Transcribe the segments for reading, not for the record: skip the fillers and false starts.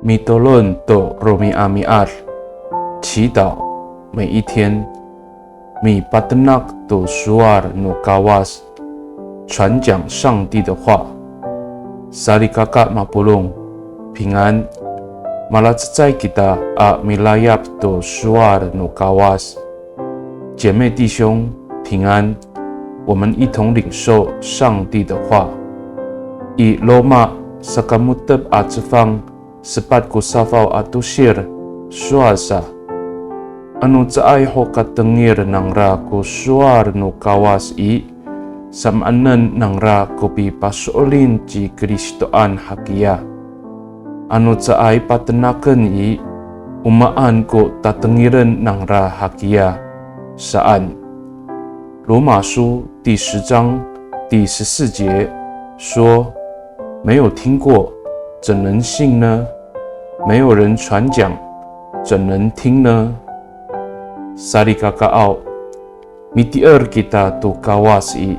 米多伦多罗米阿米尔，祈祷每一天。米巴德纳多苏尔努嘎瓦斯，传讲上帝的话。萨利嘎嘎马布隆，平安。马拉兹在吉达阿米拉亚多苏尔努嘎瓦斯，姐妹弟兄平安。我们一同领受上帝的话。以罗马萨卡穆特阿兹方，sepat ko safaw atusir suasa. Anu caay ho katengir nang ra ko suar no kawas i, samanan nang ra ko pi pasolin ci Kristoan hakia. Anu caay patenaken i, umaan ko tatengiren nang ra hakia. Saan? 罗马书第10章第14节说：没有听过，怎能信呢？没有人传讲，怎能听呢？ Sari kakao, mitier kita tu kawas i,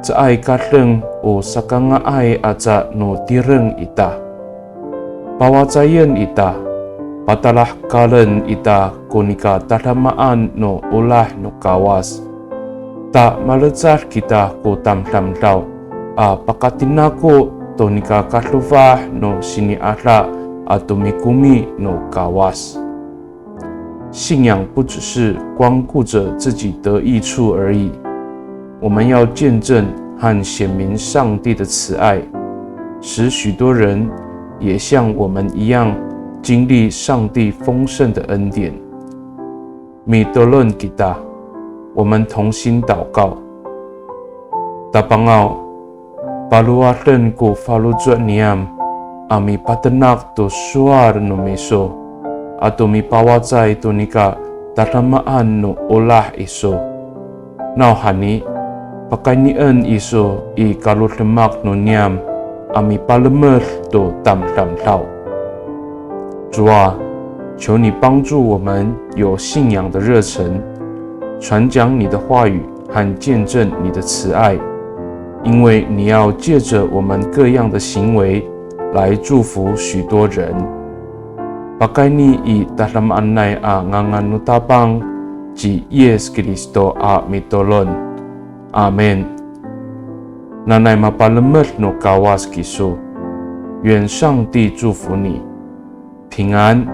caay kareng o sakanga ay aca no tireng ita. Pawacayen ita, patalah kalen ita konika tatamaan no ulah no kawas. Ta malecar kita ko tam-tam-taw, a pakatinako tonika katluvah no sini ara atau mikumi no kawas. 信仰不只是光顾着自己得益处而已，我们要见证和显明上帝的慈爱，使许多人也像我们一样经历上帝丰盛的恩典。米多伦吉达，我们同心祷告。Tapangao, paluwaten ko falujud niam, ami patenak to suar no meso.Atau mi pawacay to nika tatamaan no olah iso. Now hani, pakainian iso i kalutlemak no niam, ami palemer to tam-tam-tao. 主啊，求你帮助我们有信仰的热忱，传讲你的话语和见证你的慈爱，因为你要借着我们各样的行为来祝福许多人。Pakai ni i dalam anay a nganganutapang ji Yes Kristo a mitolon. Amen. Nanay mapalemet no kawas kiso. 愿上帝祝福你，平安。